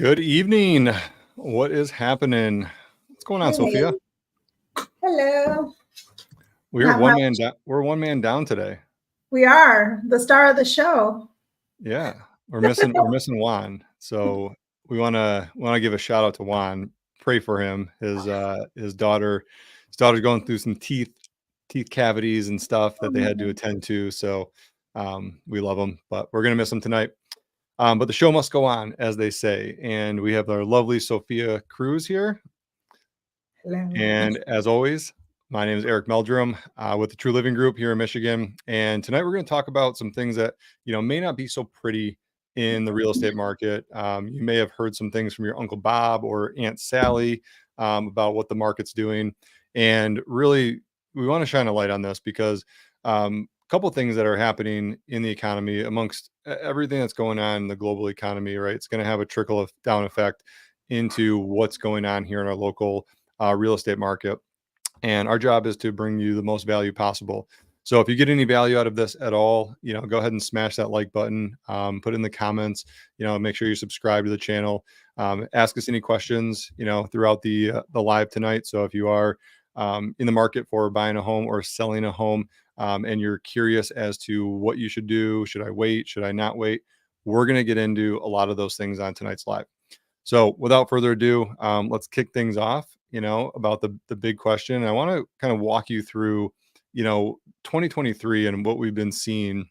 Good evening. What is happening? What's going on, Sophia? Hey, hello. We're Not one much. man down. We're one man down today. We are the star of the show. Yeah, we're missing Juan. So we wanna give a shout out to Juan. Pray for him. His daughter's going through some teeth cavities and stuff that they had to attend to. So we love him, but we're gonna miss him tonight. But the show must go on, as they say, and we have our lovely Sophia Cruz here. Hello. And as always, my name is Eric Meldrum with the True Living Group here in Michigan. And tonight we're going to talk about some things that may not be so pretty in the real estate market. You may have heard some things from your Uncle Bob or Aunt Sally about what the market's doing, and really we want to shine a light on this because a couple of things that are happening in the economy amongst everything that's going on in the global economy. Right, it's going to have a trickle down effect into what's going on here in our local real estate market. And our job is to bring you the most value possible. So if you get any value out of this at all, go ahead and smash that like button, put in the comments, make sure you subscribe to the channel, ask us any questions, throughout the live tonight. So if you are in the market for buying a home or selling a home, and you're curious as to what you should do, should I wait? Should I not wait? We're going to get into a lot of those things on tonight's live. So without further ado, let's kick things off, about the big question. And I want to kind of walk you through, 2023 and what we've been seeing,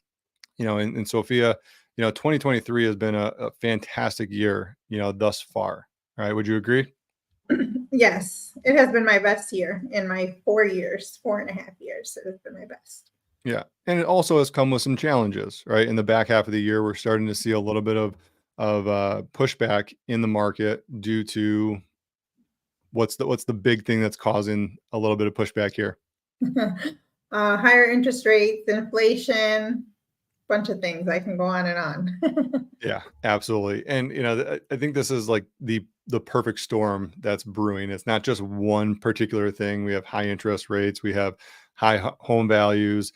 in Sophia. 2023 has been a fantastic year, thus far. All right. Would you agree? Yes, it has been my best year in my 4 years, 4.5 years. It has been my best. Yeah. And it also has come with some challenges, right? In the back half of the year, we're starting to see a little bit of pushback in the market due to what's the big thing that's causing a little bit of pushback here. Higher interest rates, inflation, bunch of things. I can go on and on. Yeah, absolutely. And I think this is like the perfect storm that's brewing. It's not just one particular thing. We have high interest rates, we have high home values.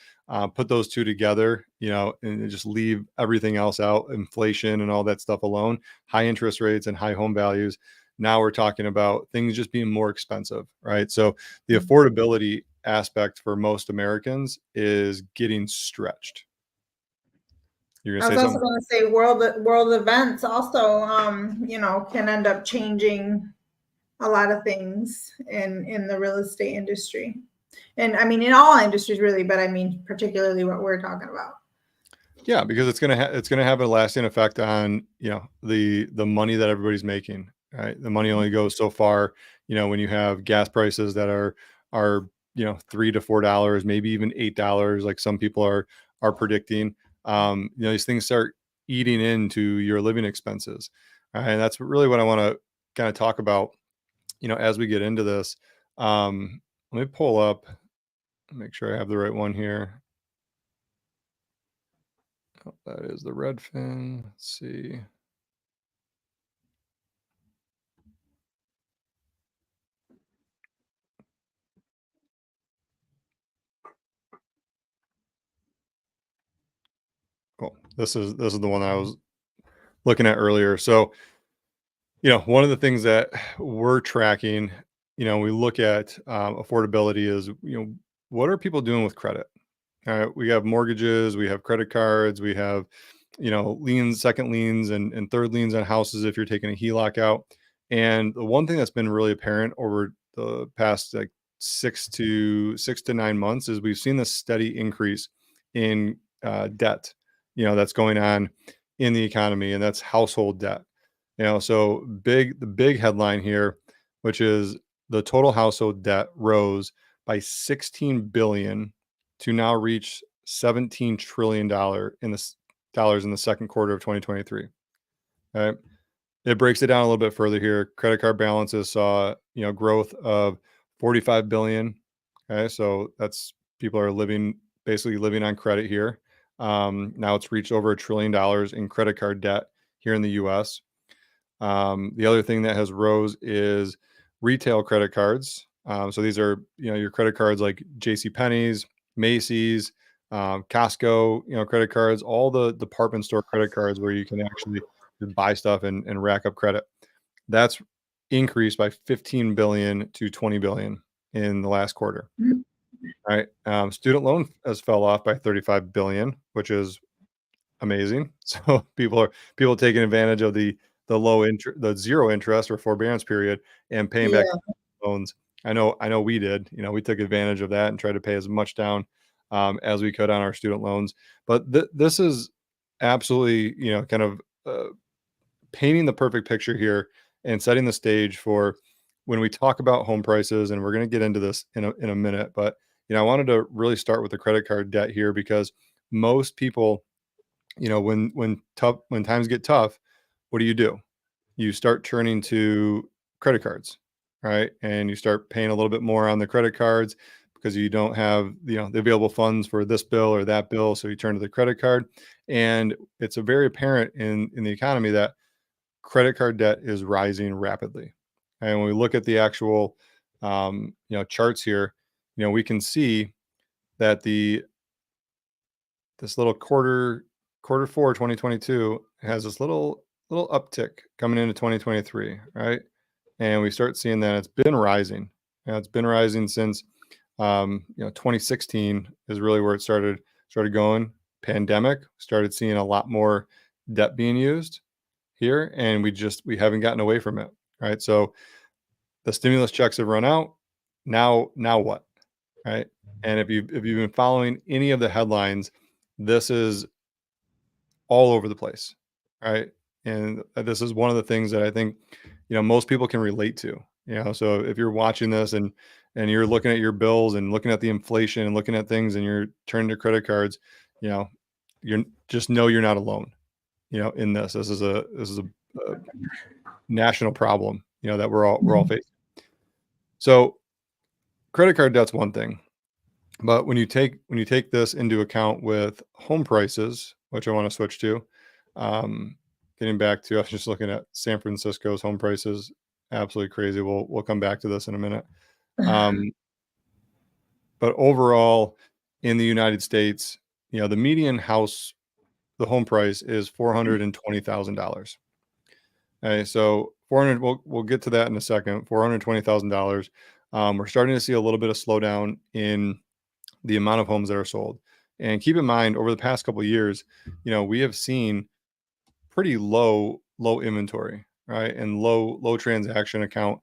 Put those two together, and just leave everything else out, inflation and all that stuff alone. High interest rates and high home values. Now we're talking about things just being more expensive, right? So the affordability aspect for most Americans is getting stretched. You're I gonna was say also something? going to say world events also, can end up changing a lot of things in the real estate industry. And I mean, in all industries really, but I mean, particularly what we're talking about. Yeah, because it's gonna have a lasting effect on the money that everybody's making. Right, the money only goes so far. When you have gas prices that are $3 to $4, maybe even $8, like some people are predicting. These things start eating into your living expenses, and that's really what I want to kind of talk about. As we get into this, let me pull up, make sure I have the right one here. Oh, that is the Redfin. Let's see. Cool. This is the one I was looking at earlier. So, one of the things that we're tracking, we look at affordability is, what are people doing with credit? All right, we have mortgages, we have credit cards, we have, liens, second liens, and third liens on houses if you're taking a HELOC out. And the one thing that's been really apparent over the past like 6 to 9 months is we've seen this steady increase in debt, that's going on in the economy, and that's household debt. So the big headline here, which is the total household debt rose by 16 billion to now reach 17 trillion dollars in the second quarter of 2023. All right. It breaks it down a little bit further here. Credit card balances saw, growth of 45 billion. Okay. So that's people are basically living on credit here. Now it's reached over $1 trillion in credit card debt here in the US. The other thing that has rose is retail credit cards. So these are, your credit cards like J.C. Penney's, Macy's, Costco, credit cards, all the department store credit cards where you can actually just buy stuff and rack up credit. That's increased by 15 billion to 20 billion in the last quarter. Mhm. Right. Student loan has fell off by 35 billion, which is amazing. So people taking advantage of the zero interest or forbearance period and paying back Yeah. loans. I know we did. You know, we took advantage of that and tried to pay as much down as we could on our student loans. But this is absolutely, you know, kind of painting the perfect picture here and setting the stage for when we talk about home prices. And we're going to get into this in a minute. But you know, I wanted to really start with the credit card debt here because most people, you know, when times get tough, what do? You start turning to credit cards, right? And you start paying a little bit more on the credit cards because you don't have, you know, the available funds for this bill or that bill. So you turn to the credit card. And it's a very apparent in the economy that credit card debt is rising rapidly. And when we look at the actual you know, charts here, you know, we can see that this little quarter four 2022 has this little uptick coming into 2023, right? And we start seeing that it's been rising. You know, it's been rising since you know, 2016 is really where it started going. Pandemic started seeing a lot more debt being used here, and we haven't gotten away from it, right? So the stimulus checks have run out. Now what, right? And if you've been following any of the headlines, this is all over the place, right? And this is one of the things that I think, you know, most people can relate to. You know, so if you're watching this and you're looking at your bills and looking at the inflation and looking at things and you're turning to credit cards, you know, you're just know you're not alone. You know, in this, a national problem. You know that we're all Mhm. facing. So credit card debt's one thing, but when you take this into account with home prices, which I want to switch to, um, getting back to, I was just looking at San Francisco's home prices, absolutely crazy. We'll come back to this in a minute. Um, but overall, in the United States, you know, the median house, the home price is $420,000. Okay, so 400. We'll get to that in a second. $420,000. We're starting to see a little bit of slowdown in the amount of homes that are sold. And keep in mind, over the past couple of years, you know, we have seen pretty low inventory, right, and low transaction account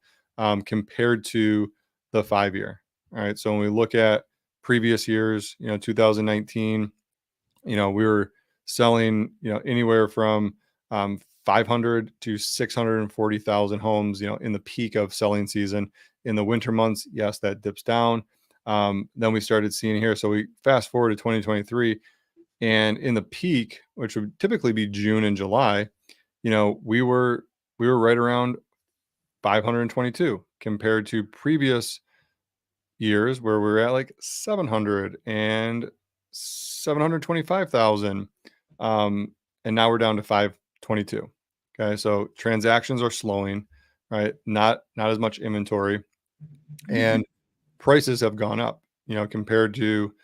compared to the 5 year. All right, so when we look at previous years, you know, 2019, you know, we were selling, you know, anywhere from 500 to 640,000 homes, you know, in the peak of selling season. In the winter months, yes, that dips down. Then we started seeing here. So we fast forward to 2023, and in the peak, which would typically be June and July, you know, we were right around 522 compared to previous years where we're at like 700 and 725,000. Um, and now we're down to 522. Okay. So transactions are slowing, right? Not as much inventory, and prices have gone up, you know, compared to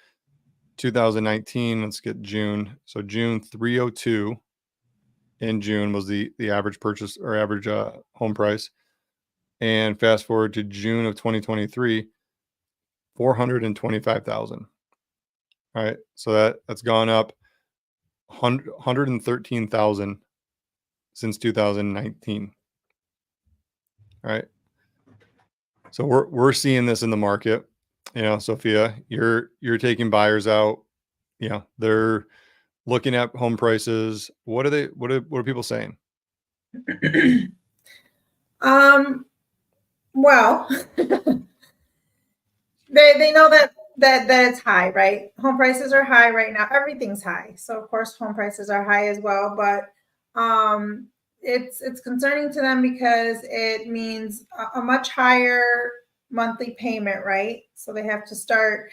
2019. Let's get June. So June 302 in June was the average purchase or average home price. And fast forward to June of 2023, 425,000. All right. So that's gone up 113,000 since 2019. All right. So we're seeing this in the market. You know, Sophia, you're taking buyers out. You know, they're looking at home prices. What are people saying? Um, well, they know that it's high, right? Home prices are high right now. Everything's high. So of course home prices are high as well, but it's concerning to them because it means a much higher monthly payment, right? So they have to start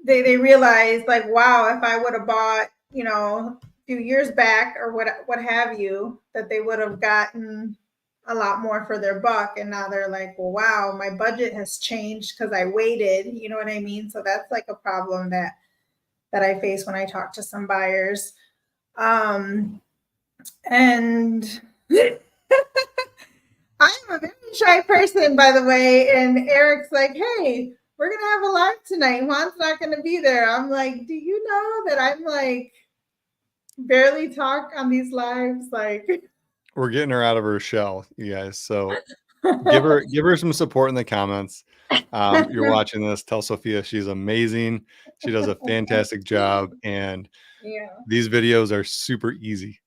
they realize like, wow, if I would have bought, you know, a few years back or what have you, that they would have gotten a lot more for their buck. And now they're like, well, wow, my budget has changed because I waited. You know what I mean? So that's like a problem that I face when I talk to some buyers. And I'm a very shy person, by the way. And Eric's like, hey, we're going to have a live tonight. Juan's not going to be there. I'm like, do you know that I'm like barely talk on these lives? Like, We're getting her out of her shell, you guys. So give her some support in the comments. You're watching this. Tell Sophia she's amazing. She does a fantastic job, and yeah. these videos are super easy.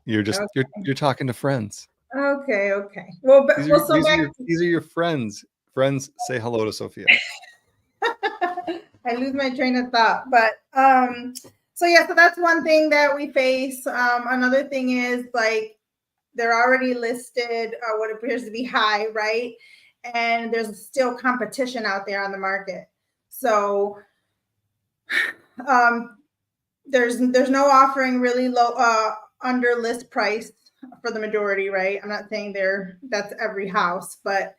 You're just Okay. you're talking to friends. Okay. Okay. Well, but These are well, so these are back. your these are your friends. Friends, say hello to Sophia. I lose my train of thought, but so yeah, so that's one thing that we face. Another thing is like they're already listed what appears to be high, right? And there's still competition out there on the market. So um, there's no offering really low under list price for the majority, right? I'm not saying that's every house, but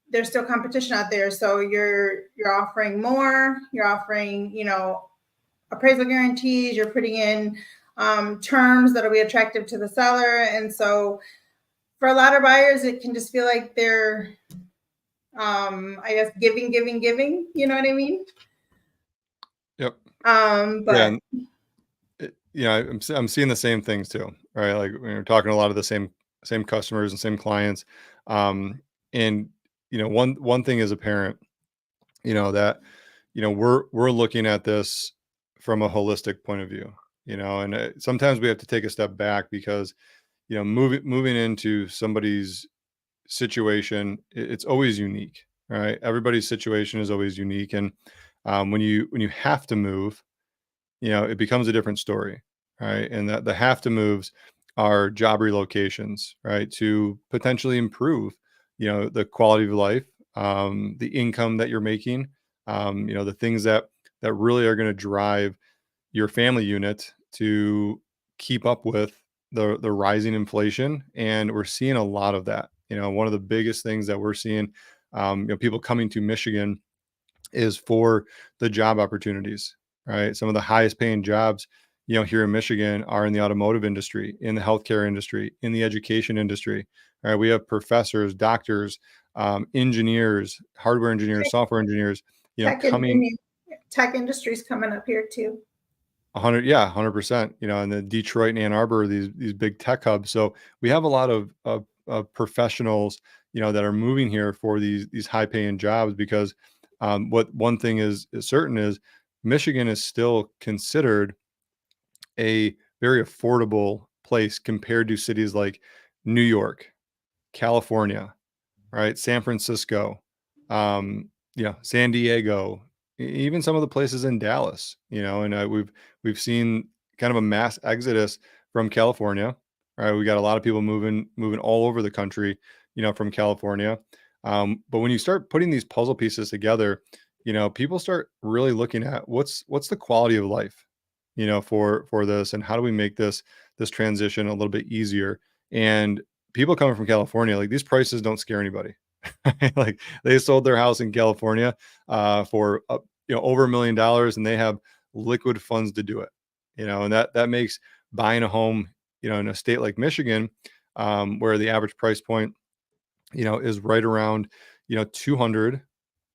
there's still competition out there. So you're offering more, you're offering, appraisal guarantees, you're putting in terms that'll be attractive to the seller. And so for a lot of buyers, it can just feel like they're I guess giving, you know what I mean? Yep. Yeah. Yeah. And I'm seeing the same things too, right? Like we're talking to a lot of the same customers and same clients. And one thing as a parent, that we're looking at this from a holistic point of view, and sometimes we have to take a step back because moving into somebody's situation, it's always unique, right? Everybody's situation is always unique, and when you have to move, it becomes a different story, right? And that the have to moves are job relocations, right? To potentially improve, the quality of life, the income that you're making, the things that really are going to drive your family unit to keep up with the rising inflation. And we're seeing a lot of that. One of the biggest things that we're seeing, people coming to Michigan is for the job opportunities, right? Some of the highest paying jobs, here in Michigan are in the automotive industry, in the healthcare industry, in the education industry. Right? We have professors, doctors, engineers, hardware engineers, software engineers, Tech coming and tech industries coming up here too. 100, yeah, 100%, in the Detroit and Ann Arbor, these big tech hubs. So we have a lot of professionals, that are moving here for these high paying jobs because what one thing is certain is Michigan is still considered a very affordable place compared to cities like New York, California, right? San Francisco, San Diego, even some of the places in Dallas, and we've seen kind of a mass exodus from California, right? We got a lot of people moving all over the country, from California. But when you start putting these puzzle pieces together, people start really looking at what's the quality of life, for this, and how do we make this transition a little bit easier. And people coming from California, like these prices don't scare anybody. Like they sold their house in California for over $1 million, and they have liquid funds to do it. And that makes buying a home, in a state like Michigan, where the average price point, is right around 200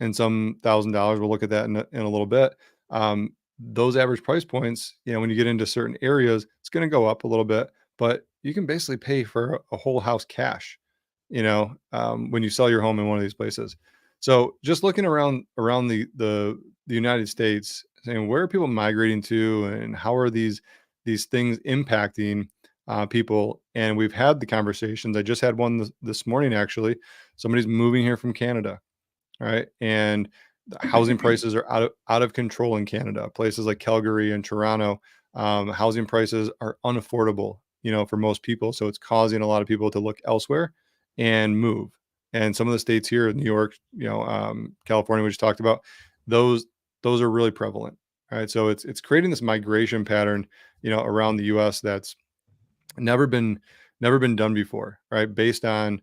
and some $1,000. We'll look at that in a little bit. Those average price points, when you get into certain areas, it's going to go up a little bit, but you can basically pay for a whole house cash, when you sell your home in one of these places. So just looking around the United States, saying where are people migrating to, and how are these things impacting people. And we've had the conversations. I just had one this morning, actually. Somebody's moving here from Canada, right? And the housing prices are out of control in Canada. Places like Calgary and Toronto, housing prices are unaffordable, for most people. So it's causing a lot of people to look elsewhere and move. And some of the states here in New York, California, we just talked about, those are really prevalent, right? So it's creating this migration pattern, around the U.S. that's never been done before, right? Based on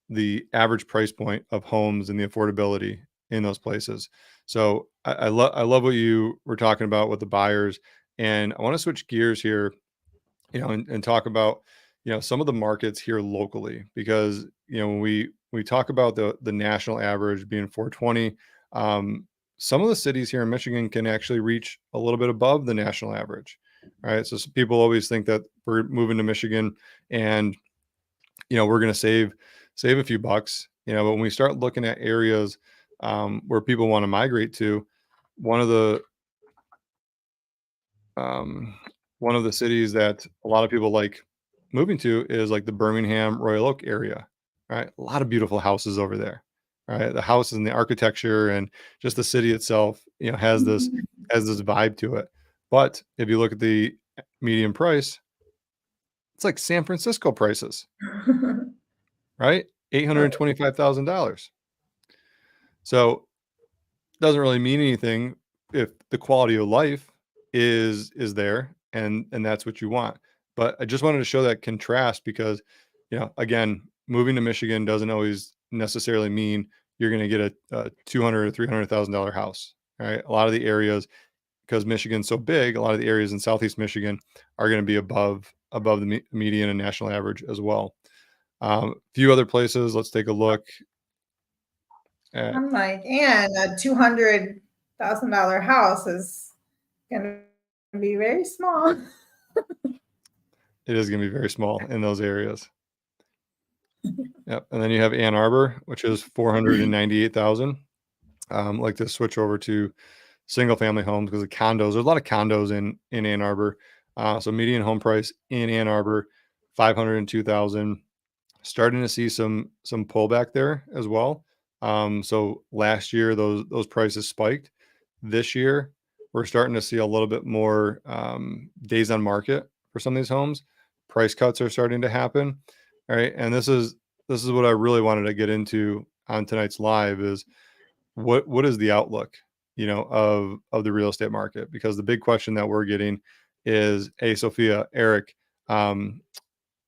the average price point of homes and the affordability in those places. So I love what you were talking about with the buyers, and I want to switch gears here, and talk about, some of the markets here locally, because when we talk about the national average being 420, some of the cities here in Michigan can actually reach a little bit above the national average. Right. So people always think that we're moving to Michigan and we're going to save a few bucks, but when we start looking at areas where people want to migrate to, one of the um, one of the cities that a lot of people like moving to is like the Birmingham Royal Oak area, right? A lot of beautiful houses over there, right? The houses and the architecture and just the city itself, has this vibe to it. But if you look at the median price, it's like San Francisco prices, right? $825,000. So doesn't really mean anything if the quality of life is there and that's what you want. But I just wanted to show that contrast because, again, moving to Michigan doesn't always necessarily mean you're going to get a $200,000 or $300,000 house. Right? A lot of the areas, because Michigan's so big, a lot of the areas in Southeast Michigan are going to be above the median and national average as well. A few other places. Let's take a look at. I'm like, and a $200,000 house is gonna be very small. It is going to be very small in those areas. Yep. And then you have Ann Arbor, which is 498,000. Like to switch over to single family homes because of condos. There's a lot of condos in Ann Arbor. So median home price in Ann Arbor, 502,000. Starting to see some pullback there as well. So last year those prices spiked. This year we're starting to see a little bit more days on market for some of these homes. Price cuts are starting to happen. All right, and this is what I really wanted to get into on tonight's live is what is the outlook, of the real estate market? Because the big question that we're getting is, hey, Sophia, Eric,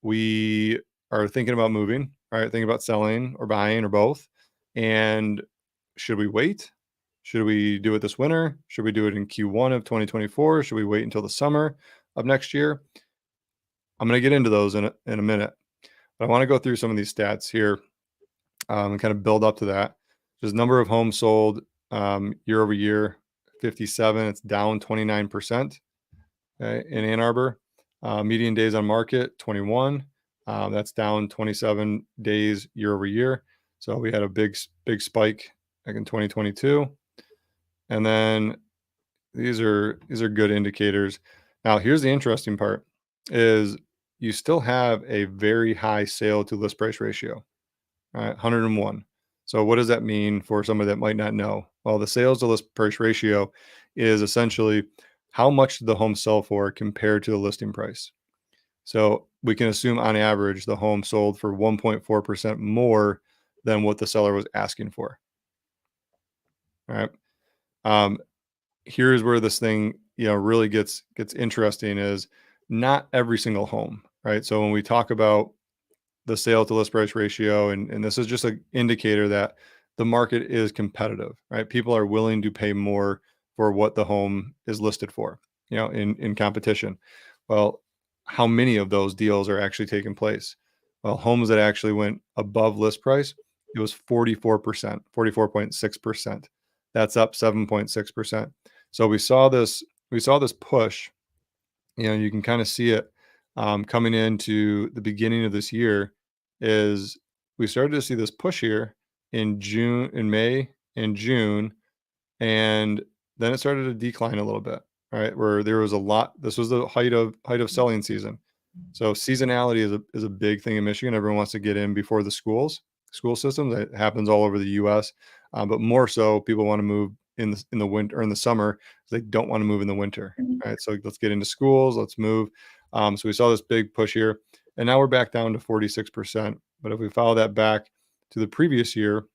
we are thinking about moving, right? Thinking about selling or buying or both. And should we wait? Should we do it this winter? Should we do it in Q1 of 2024? Should we wait until the summer of next year? I'm going to get into those in a minute, but I want to go through some of these stats here and kind of build up to that. Just number of homes sold year over year, 57. It's down 29%, okay, in Ann Arbor. Median days on market, 21. That's down 27 days year over year. So we had a big spike back in 2022. And then these are good indicators. Now, here's the interesting part is you still have a very high sale to list price ratio, right? 101. So what does that mean for somebody that might not know? Well, the sales to list price ratio is essentially how much did the home sell for compared to the listing price. So we can assume on average the home sold for 1.4% more than what the seller was asking for. All right. Here's where this thing, really gets interesting is not every single home, right? So when we talk about the sale to list price ratio, and this is just an indicator that the market is competitive, right? People are willing to pay more for what the home is listed for, in competition. Well, how many of those deals are actually taking place? Well, homes that actually went above list price, it was 44%, 44.6%. That's up 7.6%. So we saw this push, you can kind of see it coming into the beginning of this year is we started to see this push here in May and June, and then it started to decline a little bit, right? Where there was this was the height of selling season. So seasonality is a big thing in Michigan. Everyone wants to get in before the school systems. It happens all over the US. But more so people want to move in the winter or in the summer. They don't want to move in the winter. Right. So let's get into schools, let's move. So we saw this big push here, and now we're back down to 46%. But if we follow that back to the previous year,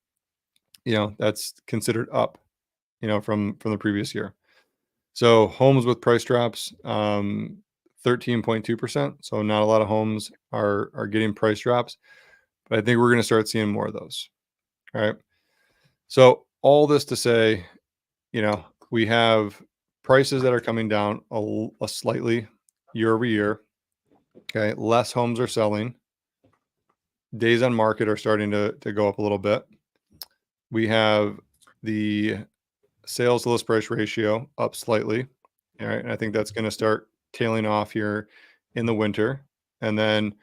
that's considered up, from the previous year. So homes with price drops, 13.2%. So not a lot of homes are getting price drops, but I think we're going to start seeing more of those. All right. So all this to say, we have prices that are coming down a slightly year over year. Okay. Less homes are selling. Days on market are starting to go up a little bit. We have the sales to list price ratio up slightly. All right. And I think that's going to start tailing off here in the winter. And then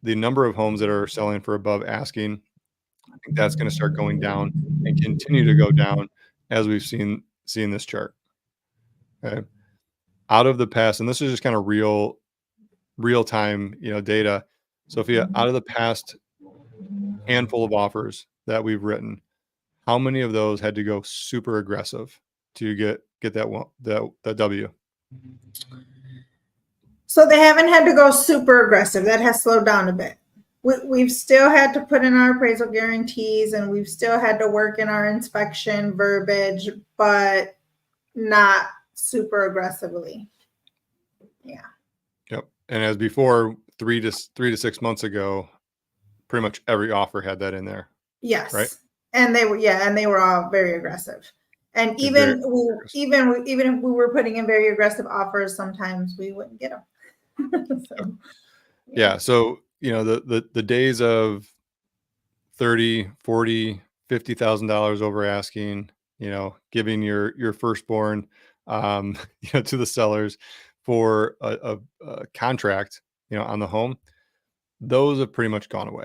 the number of homes that are selling for above asking, I think that's going to start going down and continue to go down as we've seen this chart. Okay. Out of the past, and this is just kind of real time, data. Sophia, out of the past handful of offers that we've written, how many of those had to go super aggressive to get that one that W? So they haven't had to go super aggressive. That has slowed down a bit. We've still had to put in our appraisal guarantees and we've still had to work in our inspection verbiage, but not super aggressively. Yeah. Yep. And as before, 3 to 6 months ago, pretty much every offer had that in there. Yes. Right. And they were all very aggressive. And even if we were putting in very aggressive offers, sometimes we wouldn't get them. So, yeah. So, the days of 30, 40, $50,000 over asking, giving your firstborn, to the sellers for a contract, on the home, those have pretty much gone away.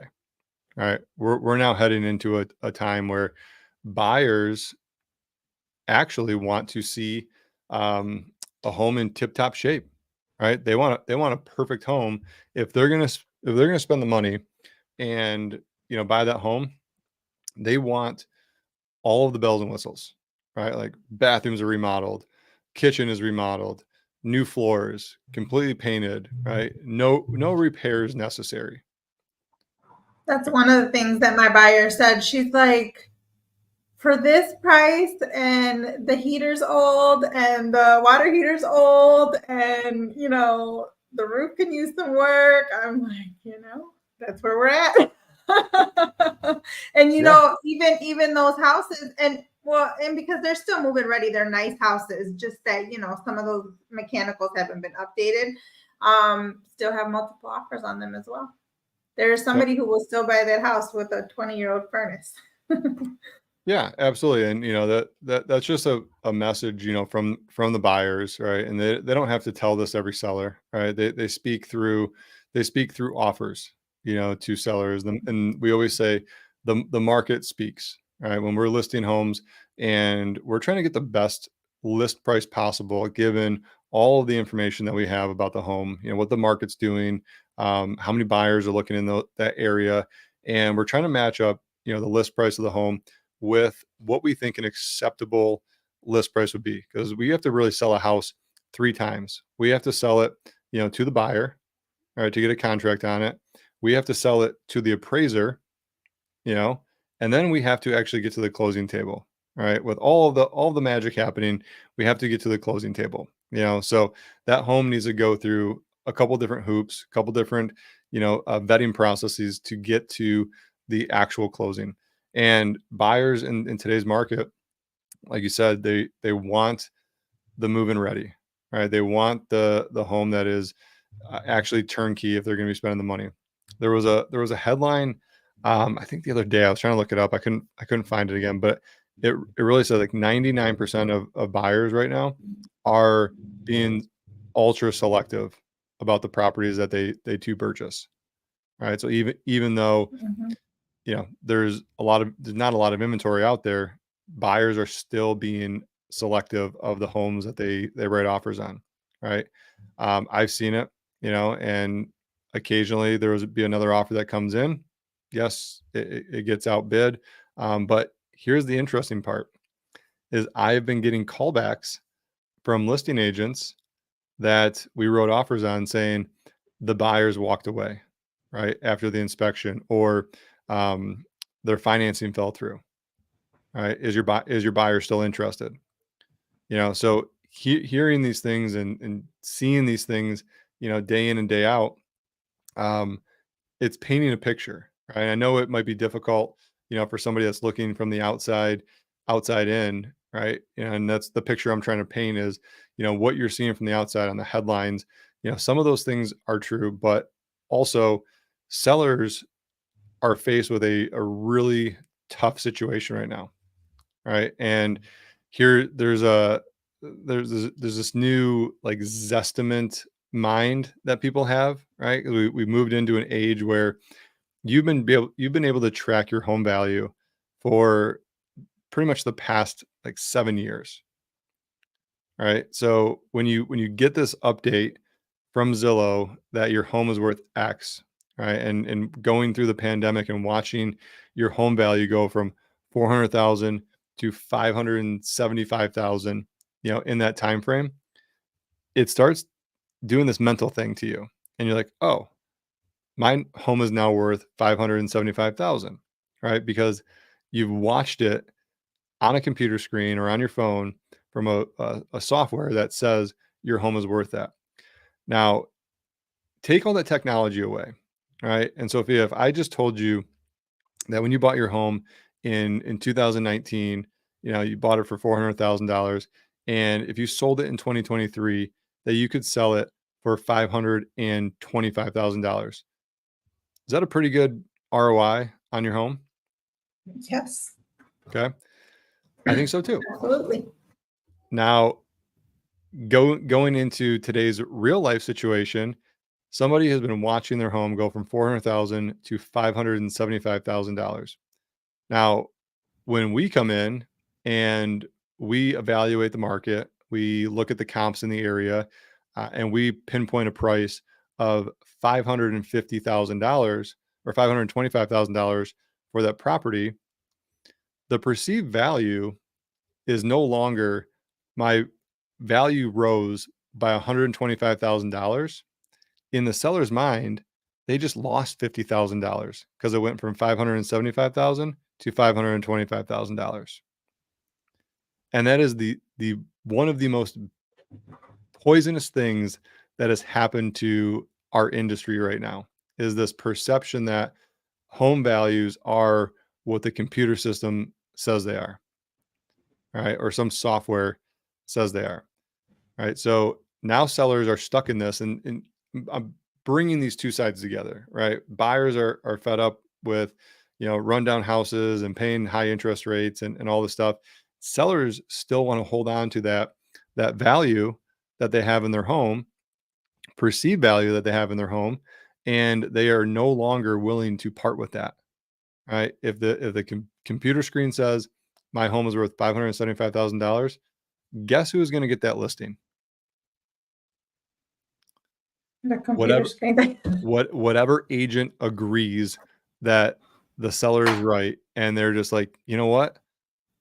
All right. We're now heading into a time where buyers actually want to see a home in tip top shape, right? They want a perfect home. If they're gonna spend the money and buy that home, they want all of the bells and whistles, right? Like bathrooms are remodeled, kitchen is remodeled, new floors, completely painted, right? No repairs necessary. that's one of the things that my buyer said. She's like, for this price, and the heater's old and the water heater's old, and the roof can use some work. I'm like, that's where we're at. And even those houses, and because they're still move-in ready, they're nice houses, just that some of those mechanicals haven't been updated, still have multiple offers on them as well. There's somebody who will still buy that house with a 20-year-old furnace. Yeah, absolutely. And that's just a message, from the buyers, right? And they don't have to tell this every seller, right? They speak through offers, to sellers. And we always say the market speaks, right? When we're listing homes and we're trying to get the best list price possible, given all of the information that we have about the home, what the market's doing, how many buyers are looking in that area, and we're trying to match up, the list price of the home with what we think an acceptable list price would be, because we have to really sell a house 3 times. We have to sell it, to the buyer, all right, to get a contract on it. We have to sell it to the appraiser, and then we have to actually get to the closing table. All right, with all the magic happening, we have to get to the closing table. So that home needs to go through a couple different hoops, a couple different, vetting processes to get to the actual closing. And buyers in today's market, like you said, they want the move-in ready, right? They want the home that is actually turnkey if they're going to be spending the money. There was a headline, I think the other day. I was trying to look it up. I couldn't find it again, but it really said like 99% of buyers right now are being ultra selective about the properties that they to purchase. Right. So even though there's not a lot of inventory out there, buyers are still being selective of the homes that they write offers on. Right. I've seen it, and occasionally there will be another offer that comes in. Yes, it gets outbid. But here's the interesting part is I've been getting callbacks from listing agents that we wrote offers on saying the buyers walked away, right, after the inspection, or their financing fell through. Right? Is your buyer still interested? So hearing these things and seeing these things, day in and day out, it's painting a picture, right? I know it might be difficult, for somebody that's looking from the outside in, right? And that's the picture I'm trying to paint is, what you're seeing from the outside on the headlines, some of those things are true, but also sellers are faced with a really tough situation right now, right? And here there's this new like zestimate mind that people have, right? We moved into an age where you've been able to track your home value for pretty much the past like 7 years, right? So when you get this update from Zillow that your home is worth X, right? And going through the pandemic and watching your home value go from 400,000 to 575,000, in that time frame, it starts doing this mental thing to you. And you're like, "Oh, my home is now worth 575,000," right? Because you've watched it on a computer screen or on your phone from a software that says your home is worth that. Now, take all that technology away, right? And Sophia, if I just told you that when you bought your home in 2019, you bought it for $400,000, and if you sold it in 2023, that you could sell it for $525,000. Is that a pretty good ROI on your home? Yes, Okay. I think so too. absolutely. Now, going into today's real life situation, somebody has been watching their home go from 400,000 to $575,000. Now, when we come in and we evaluate the market, we look at the comps in the area, and we pinpoint a price of $550,000 or $525,000 for that property. The perceived value is no longer my value rose by $125,000. In the seller's mind, they just lost $50,000 because it went from 575,000 to $525,000. And that is the one of the most poisonous things that has happened to our industry right now is this perception that home values are what the computer system says they are, right? Or some software says they are, right? So now sellers are stuck in this, and I'm bringing these two sides together, right? Buyers are fed up with, rundown houses and paying high interest rates and all this stuff. Sellers still want to hold on to that value that they have in their home, perceived value that they have in their home, and they are no longer willing to part with that, right? If the computer screen says my home is worth $575,000, guess who is going to get that listing? The computer Whatever screen. whatever agent agrees that the seller is right, and they're just like, you know what?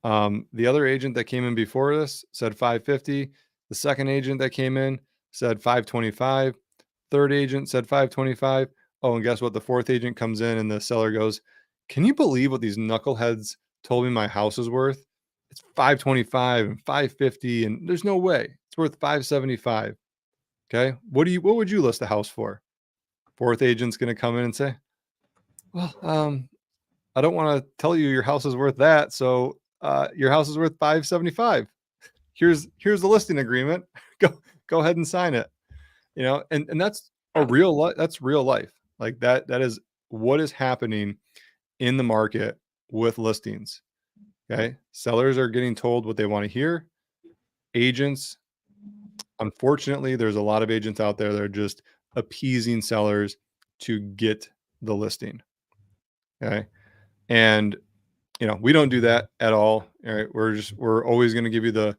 The other agent that came in before this said 550. The second agent that came in said 525. Third agent said 525. Oh, and guess what? The fourth agent comes in and the seller goes, "Can you believe what these knuckleheads told me my house is worth? It's 525 and 550, and there's no way. It's worth 575." Okay. What would you list the house for? Fourth agent's going to come in and say, "Well, I don't want to tell you your house is worth that. So, your house is worth 575. Here's the listing agreement. Go ahead and sign it." And that's that's real life. Like that is what is happening in the market with listings. Okay. Sellers are getting told what they want to hear. Agents, unfortunately, there's a lot of agents out there that are just appeasing sellers to get the listing. Okay. And we don't do that at all. All right. We're always going to give you the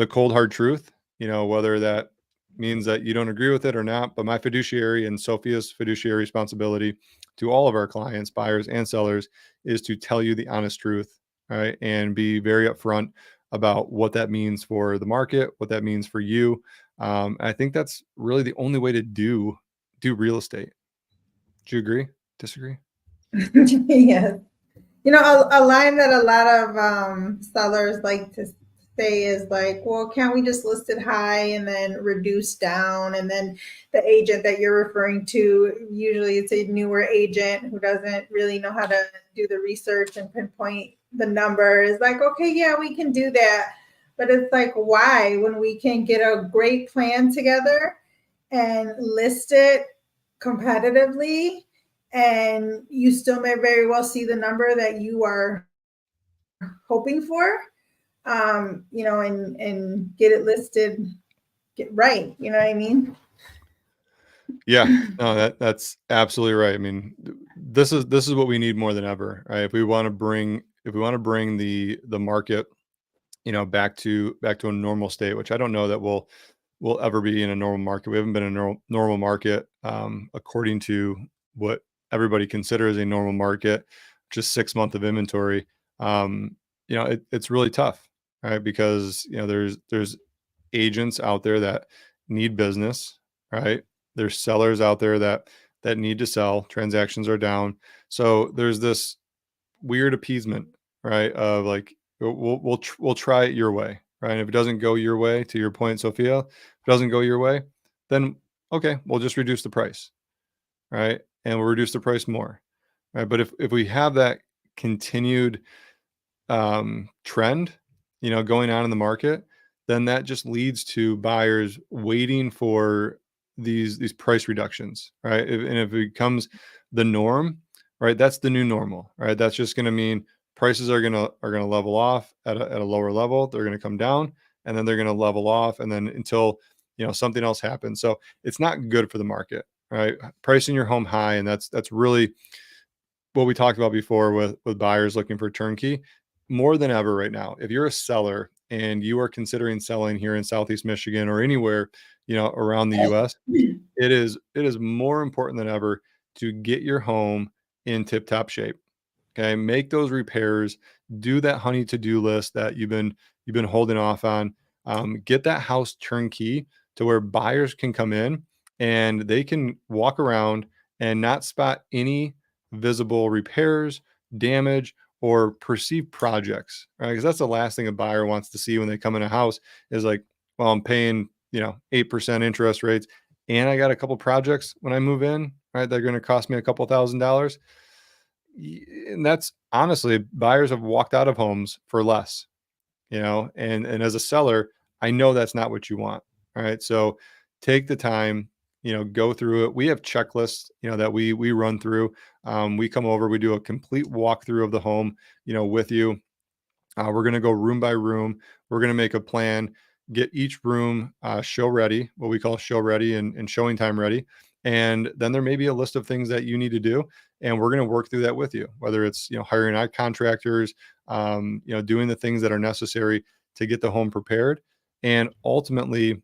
cold hard truth, whether that means that you don't agree with it or not. But my fiduciary and Sophia's fiduciary responsibility to all of our clients, buyers and sellers, is to tell you the honest truth, right? And be very upfront about what that means for the market, what that means for you. I think that's really the only way to do real estate. Do you agree? Disagree? Yes. A line that a lot of sellers like to say is like, well, can't we just list it high and then reduce down? And then the agent that you're referring to, usually it's a newer agent who doesn't really know how to do the research and pinpoint the number, is like, okay, yeah, we can do that. But it's like, why, when we can get a great plan together and list it competitively, and you still may very well see the number that you are hoping for, and get it listed, get right. You know what I mean? Yeah, no, that's absolutely right. I mean, this is what we need more than ever, right? If we want to bring the market, back to a normal state, which I don't know that we'll ever be in a normal market. We haven't been in a normal market, according to what everybody considers a normal market, just 6 months of inventory. It's really tough, right? Because there's agents out there that need business, right? There's sellers out there that need to sell. Transactions are down, so there's this weird appeasement, right? Of like, we'll try it your way, right? And if it doesn't go your way, to your point, Sophia, if it doesn't go your way, then okay, we'll just reduce the price, right? And we'll reduce the price more, right? But if we have that continued trend, going on in the market, then that just leads to buyers waiting for these price reductions, right? And if it becomes the norm, right, that's the new normal, right? That's just going to mean prices are gonna level off at a lower level. They're going to come down, and then they're going to level off, and then until something else happens. So it's not good for the market, right? Pricing your home high, and that's really what we talked about before with buyers looking for turnkey. More than ever right now, if you're a seller and you are considering selling here in Southeast Michigan or anywhere, around the US, it is more important than ever to get your home in tip-top shape. Okay, make those repairs, do that honey to-do list that you've been holding off on. Get that house turnkey to where buyers can come in and they can walk around and not spot any visible repairs, damage, or perceived projects, right? Because that's the last thing a buyer wants to see when they come in a house is like, well, I'm paying, 8% interest rates, and I got a couple projects when I move in, right? They're going to cost me a couple $1,000s. And that's honestly, buyers have walked out of homes for less, and as a seller, I know that's not what you want. All right. So take the time, go through it. We have checklists, that we run through. We come over, we do a complete walkthrough of the home, with you. We're going to go room by room. We're going to make a plan, get each room show ready, what we call show ready and showing time ready. And then there may be a list of things that you need to do. And we're going to work through that with you, whether it's, hiring out contractors, doing the things that are necessary to get the home prepared. And ultimately,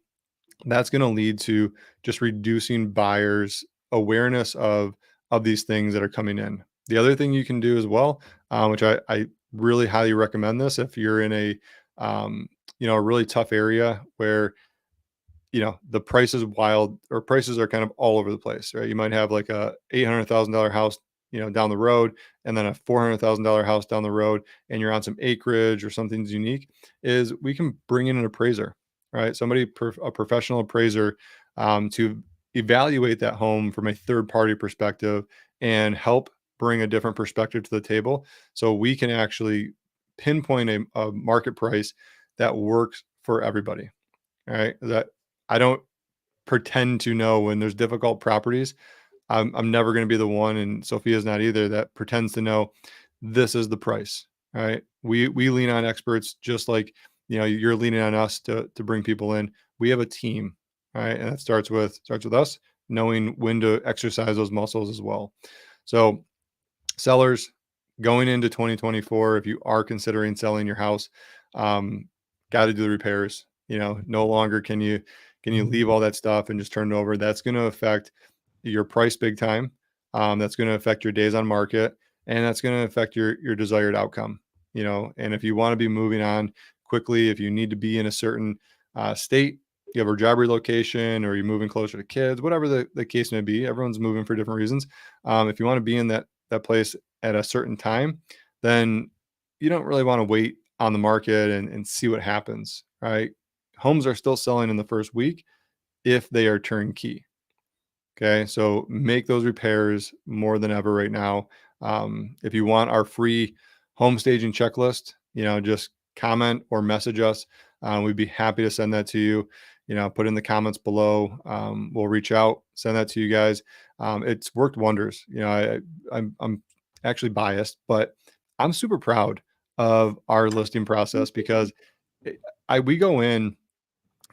that's going to lead to just reducing buyers' awareness of these things that are coming in. The other thing you can do as well, which I really highly recommend this if you're in a really tough area where the price is wild or prices are kind of all over the place, right? You might have like a $800,000 house, down the road, and then a $400,000 house down the road, and you're on some acreage or something's unique. Is we can bring in an appraiser, right? A professional appraiser, to evaluate that home from a third party perspective and help bring a different perspective to the table, so we can actually pinpoint a market price that works for everybody. All right, that I don't pretend to know when there's difficult properties. I'm never going to be the one, and Sophia's not either, that pretends to know this is the price. Right? We lean on experts just like you're leaning on us to bring people in. We have a team, right? And that starts with us knowing when to exercise those muscles as well. So sellers going into 2024, if you are considering selling your house, got to do the repairs. No longer can you leave all that stuff and just turn it over. That's going to affect your price big time. That's going to affect your days on market, and that's going to affect your desired outcome. And if you want to be moving on quickly, if you need to be in a certain state, you have a job relocation, or you're moving closer to kids, whatever the case may be, everyone's moving for different reasons. If you want to be in that place at a certain time, then you don't really want to wait on the market and see what happens, right? Homes are still selling in the first week if they are turnkey. Okay, so make those repairs more than ever right now. If you want our free home staging checklist, just comment or message us. We'd be happy to send that to you. put in the comments below. We'll reach out, send that to you guys. It's worked wonders. I'm actually biased, but I'm super proud of our listing process because we go in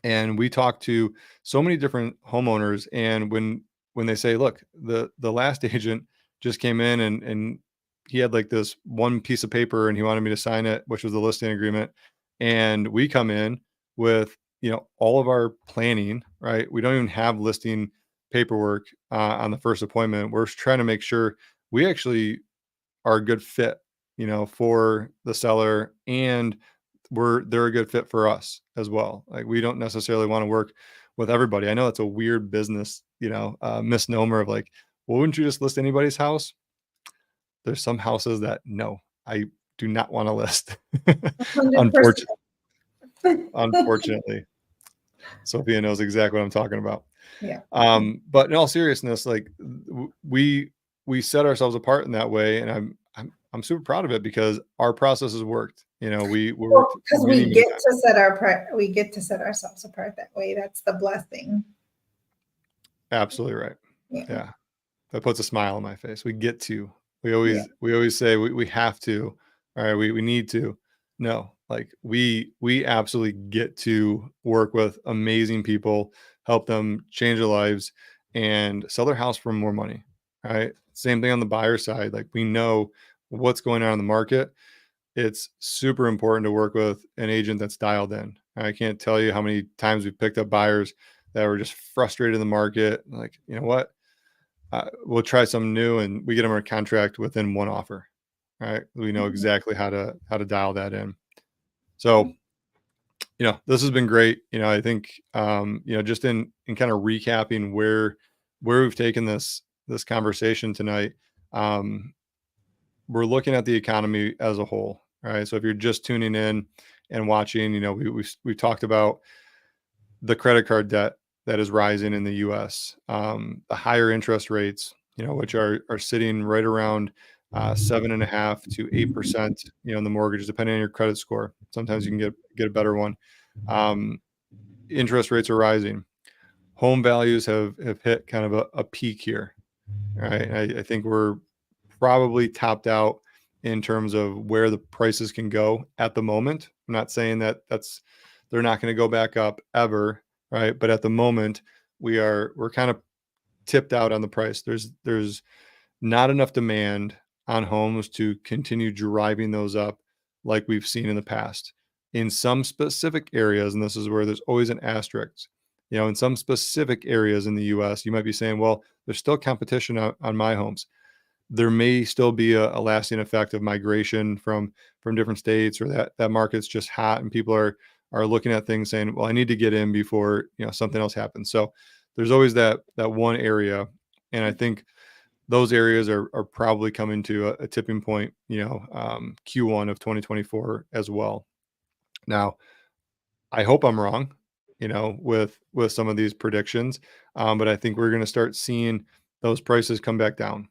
and we talk to so many different homeowners, and when they say, look, the last agent just came in and he had like this one piece of paper and he wanted me to sign it, which was the listing agreement, and we come in with all of our planning, right? We don't even have listing paperwork on the first appointment. We're trying to make sure we actually are a good fit, for the seller, and they're a good fit for us as well. Like, we don't necessarily want to work with everybody. I know it's a weird business, misnomer of like, well, wouldn't you just list anybody's house? There's some houses that no, I do not want to list. 100%. Unfortunately, Sophia knows exactly what I'm talking about. Yeah. But in all seriousness, like we set ourselves apart in that way, and I'm super proud of it because our process has worked. We worked because we get to set ourselves apart that way. That's the blessing. Absolutely right. Yeah. That puts a smile on my face. We get to. We always say we have to. All right, we need to. No, like we absolutely get to work with amazing people, help them change their lives, and sell their house for more money. Right. Same thing on the buyer side. Like, we know what's going on in the market. It's super important to work with an agent that's dialed in. I can't tell you how many times we've picked up buyers that were just frustrated in the market. Like, you know what? We'll try something new, and we get them a contract within one offer. Right? We know exactly how to dial that in. So, this has been great. I think, just in kind of recapping where we've taken this conversation tonight, we're looking at the economy as a whole. Right? So if you're just tuning in and watching, we talked about the credit card debt that is rising in the U.S., the higher interest rates, which are sitting right around 7.5% to 8%, in the mortgages, depending on your credit score. Sometimes you can get a better one. Interest rates are rising. Home values have hit kind of a peak here. Right? I think we're probably topped out in terms of where the prices can go at the moment. I'm not saying that they're not going to go back up ever, right? But at the moment, we're kind of tipped out on the price. There's not enough demand on homes to continue driving those up like we've seen in the past. In some specific areas, and this is where there's always an asterisk, in some specific areas in the US, you might be saying, well, there's still competition on my homes. There may still be a lasting effect of migration from different states, or that market's just hot and people are looking at things saying, well, I need to get in before something else happens. So there's always that one area, and I think those areas are probably coming to a tipping point, Q1 of 2024 as well. Now, I hope I'm wrong, with some of these predictions, but I think we're going to start seeing those prices come back down.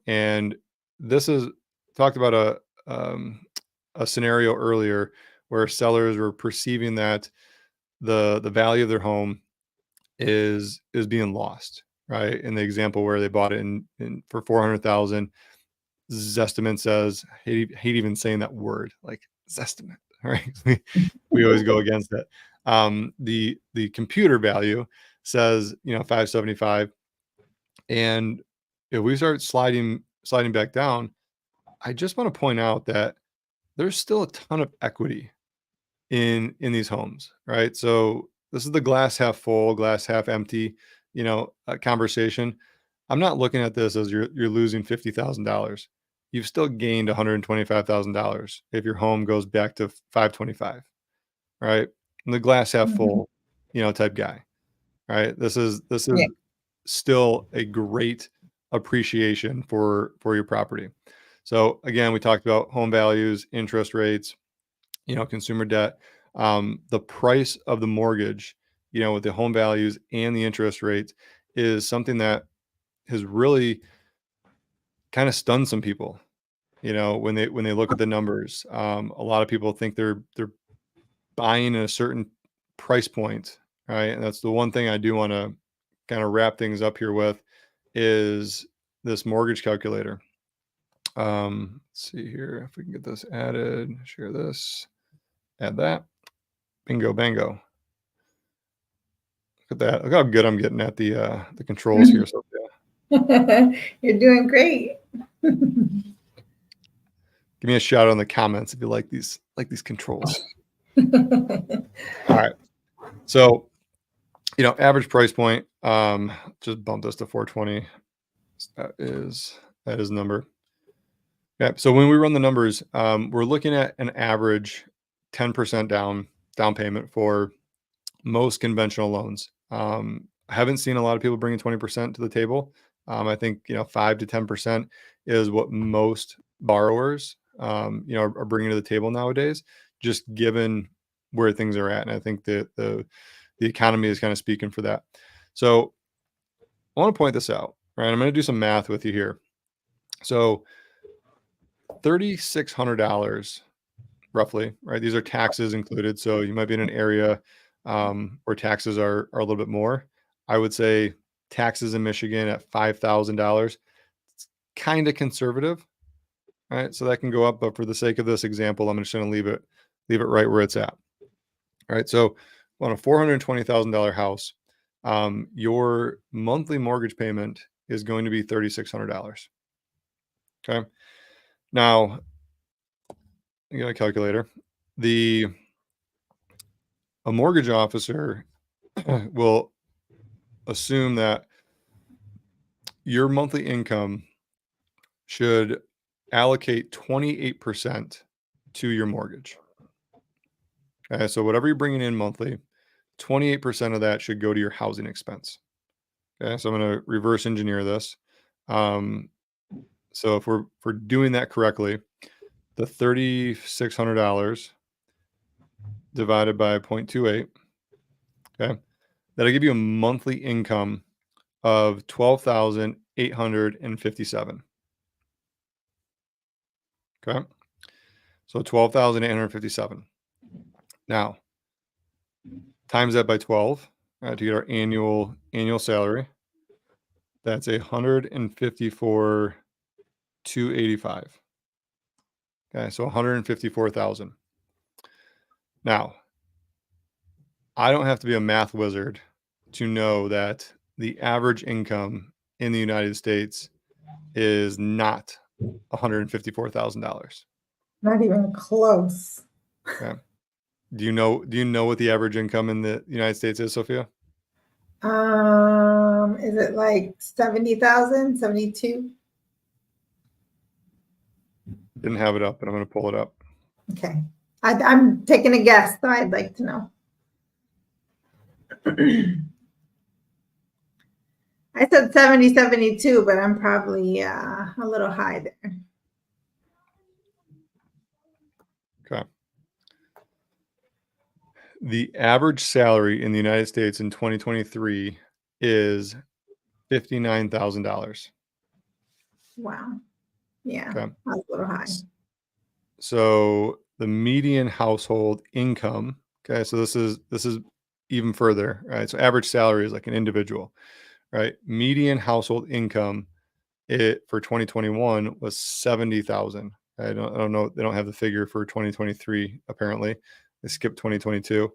And this is talked about a scenario earlier where sellers were perceiving that the value of their home is being lost, right? In the example where they bought it in for 400,000, Zestimate says, hate even saying that word, like Zestimate, right? we always go against it. The computer value says 575, and if we start sliding back down, I just want to point out that there's still a ton of equity in these homes, right? So this is the glass half full, glass half empty, conversation. I'm not looking at this as you're losing $50,000. You've still gained $125,000 if your home goes back to 525, right? And the glass half full, type guy, right? This is still a great appreciation for your property. So again, we talked about home values, interest rates, consumer debt, the price of the mortgage, with the home values and the interest rates, is something that has really kind of stunned some people. When they look at the numbers, a lot of people think they're buying in a certain price point, right? And that's the one thing I do want to kind of wrap things up here with is this mortgage calculator. Let's see here if we can get this added, share this, add that. Bingo, bango. Look at that. Look how good I'm getting at the controls here. So You're doing great. give me a shout out in the comments if you like these controls. All right. So, average price point, just bump this to 420. That is number. Yeah. So when we run the numbers, we're looking at an average 10% down payment for most conventional loans. I haven't seen a lot of people bringing 20% to the table. I think 5 to 10% is what most borrowers are bringing to the table nowadays, just given where things are at. And I think that the economy is kind of speaking for that. So I want to point this out, right? I'm going to do some math with you here. So $3,600 roughly, right? These are taxes included. So you might be in an area where taxes are a little bit more. I would say taxes in Michigan at $5,000, it's kind of conservative, right? So that can go up, but for the sake of this example, I'm just going to leave it right where it's at. All right. So on a $420,000 house, your monthly mortgage payment is going to be $3,600. Okay. Now, you got a calculator. A mortgage officer will assume that your monthly income should allocate 28% to your mortgage. Okay, so whatever you're bringing in monthly, 28% of that should go to your housing expense. Okay, so I'm going to reverse engineer this. So if we're doing that correctly, the $3,600 divided by 0.28, okay, that'll give you a monthly income of $12,857. Okay, so 12,857. Now, times that by 12 to get our annual salary. That's $154,285. Okay, so 154,000. Now, I don't have to be a math wizard to know that the average income in the United States is not $154,000. Not even close. Okay. Do you know what the average income in the United States is, Sophia? Is it like 70,000, 72? Didn't have it up, but I'm going to pull it up. Okay. I'm taking a guess, so I'd like to know. I said 70, 72, but I'm probably a little high there. Okay. The average salary in the United States in 2023 is $59,000. Wow. Yeah, Okay. that's a little high. So the median household income, okay, so this is even further, right? So average salary is like an individual, right? Median household income for 2021 was 70,000. I don't know. They don't have the figure for 2023. Apparently, they skipped 2022.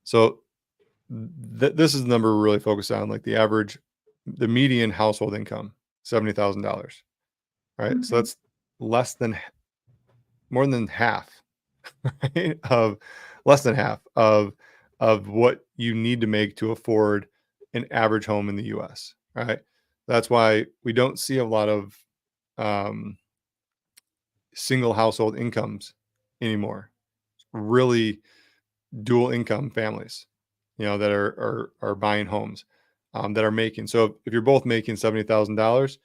So this is the number we're really focused on, like the median household income, $70,000. Right. So that's more than half, right? Less than half of what you need to make to afford an average home in the US. Right. That's why we don't see a lot of single household incomes anymore. Really dual income families, that are buying homes, that are making. So if you're both making $70,000,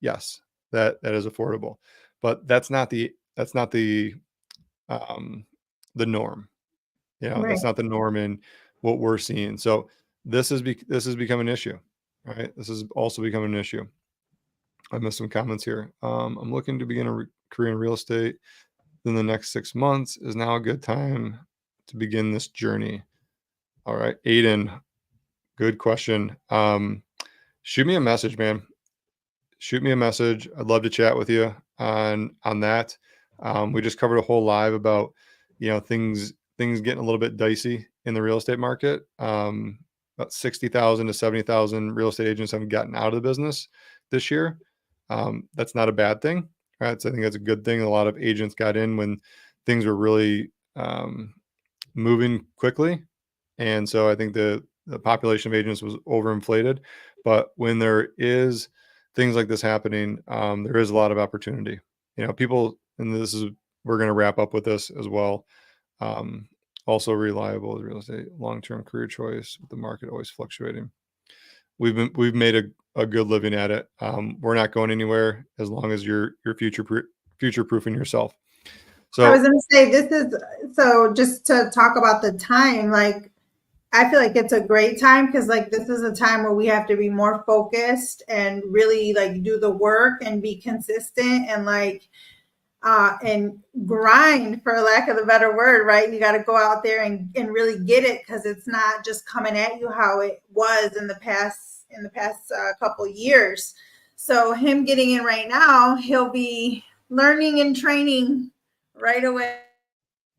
yes, that is affordable, but that's not the norm. Right. That's not the norm in what we're seeing. So this has become an issue, right? This has also become an issue. I missed some comments here. I'm looking to begin a career in real estate in the next 6 months. Is now a good time to begin this journey? All right, Aiden, good question. Shoot me a message, man. Shoot me a message. I'd love to chat with you on that. We just covered a whole live about, things getting a little bit dicey in the real estate market. About 60,000 to 70,000 real estate agents have gotten out of the business this year. That's not a bad thing, right? So I think that's a good thing. A lot of agents got in when things were really moving quickly, and so I think the population of agents was overinflated. But when there is things like this happening, there is a lot of opportunity. People, and this is, we're going to wrap up with this as well. Also reliable as real estate, long-term career choice with the market always fluctuating. We've made a good living at it. We're not going anywhere as long as you're future proofing yourself. So I was going to say, this is, so just to talk about the time, like, I feel like it's a great time because like this is a time where we have to be more focused and really like do the work and be consistent and like and grind, for lack of a better word, right? You got to go out there and really get it, because it's not just coming at you how it was in the past couple years. So him getting in right now, he'll be learning and training right away,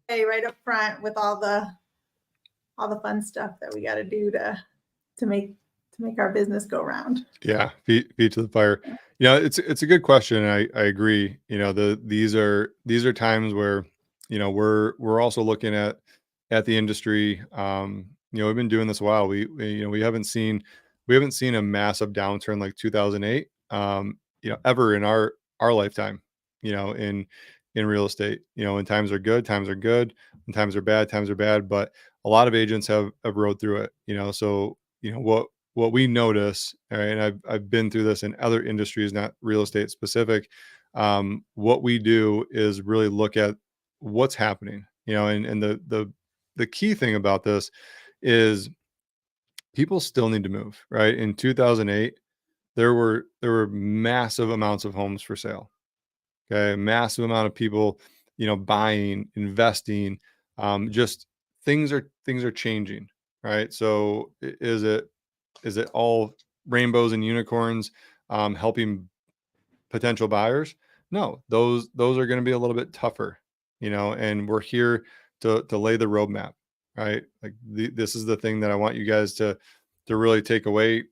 right up front, with all the fun stuff that we got to do to make our business go round. Yeah, feet to the fire. It's a good question. I agree. These are times where we're also looking at the industry. We've been doing this a while. We haven't seen a massive downturn like 2008 ever in our lifetime. In real estate, when times are good, when times are bad. But a lot of agents have rode through it. So what we notice, all right, and I've been through this in other industries, not real estate specific. What we do is really look at what's happening, and the key thing about this is people still need to move, right? In 2008, there were massive amounts of homes for sale. Okay, massive amount of people, buying, investing. Just things are changing, right? So is it all rainbows and unicorns helping potential buyers? No, those are going to be a little bit tougher, and we're here to lay the roadmap, right? Like this is the thing that I want you guys to really take away,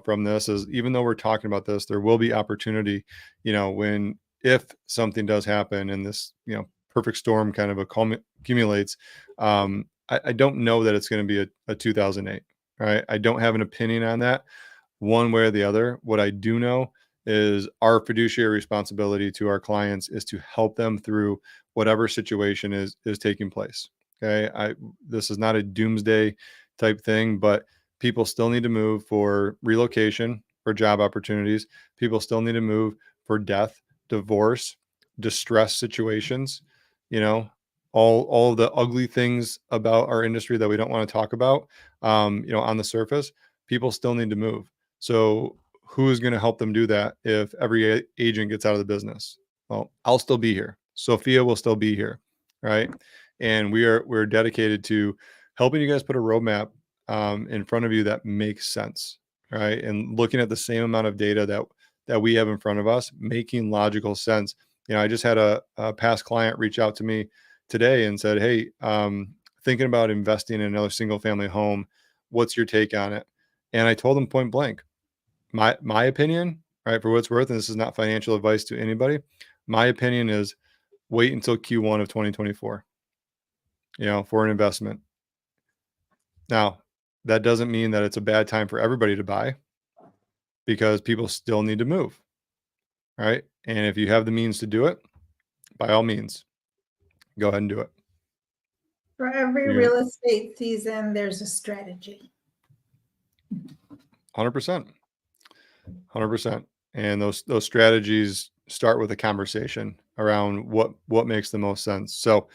from this, is even though we're talking about this, there will be opportunity, if something does happen and this, perfect storm kind of accumulates. I don't know that it's going to be a 2008, right? I don't have an opinion on that one way or the other. What I do know is our fiduciary responsibility to our clients is to help them through whatever situation is taking place. Okay. This is not a doomsday type thing, but people still need to move for relocation, for job opportunities. People still need to move for death, divorce, distress situations, all of the ugly things about our industry that we don't want to talk about, on the surface. People still need to move. So who is going to help them do that if every agent gets out of the business? Well, I'll still be here. Sophia will still be here, right? And we're dedicated to helping you guys put a roadmap in front of you that makes sense, right? And looking at the same amount of data that we have in front of us, making logical sense. I just had a past client reach out to me today and said, "Hey, thinking about investing in another single family home. What's your take on it?" And I told him point blank, my opinion, right, for what it's worth, and this is not financial advice to anybody. My opinion is wait until Q1 of 2024, for an investment. Now, that doesn't mean that it's a bad time for everybody to buy, because people still need to move, right? And if you have the means to do it, by all means, go ahead and do it. For every real estate season, there's a strategy. 100%. 100%. And those strategies start with a conversation around what makes the most sense. So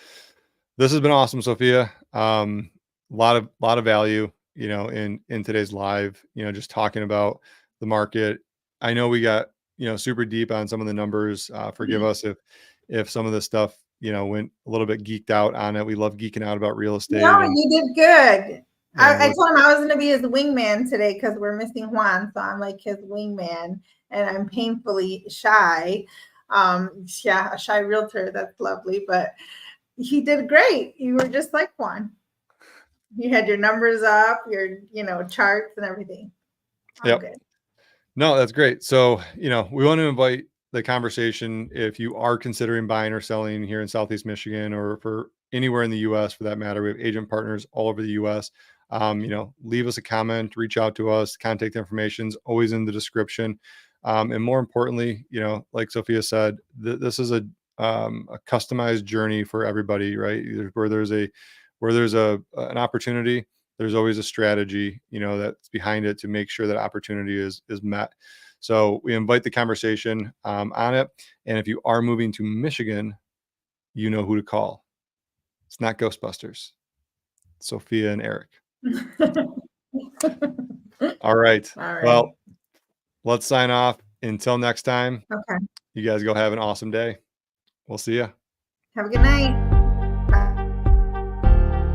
this has been awesome, Sophia. A lot of value, in today's live, just talking about the market. I know we got, super deep on some of the numbers. Forgive us if some of this stuff, went a little bit geeked out on it. We love geeking out about real estate. No, you did good. I And told him I was going to be his wingman today because we're missing Juan, so I'm like his wingman, and I'm painfully shy. Yeah, a shy realtor. That's lovely, but he did great. You were just like Juan. You had your numbers up, your charts and everything. Yep. Good. No, that's great. So, we want to invite the conversation if you are considering buying or selling here in Southeast Michigan or for anywhere in the US for that matter. We have agent partners all over the US. Leave us a comment, reach out to us. Contact information is always in the description. And more importantly, like Sophia said, this is a customized journey for everybody, right? Where there's an opportunity, there's always a strategy, that's behind it to make sure that opportunity is met. So we invite the conversation on it. And if you are moving to Michigan, you know who to call. It's not Ghostbusters. It's Sophia and Eric. All right. Well, let's sign off. Until next time. Okay. You guys go have an awesome day. We'll see you. Have a good night.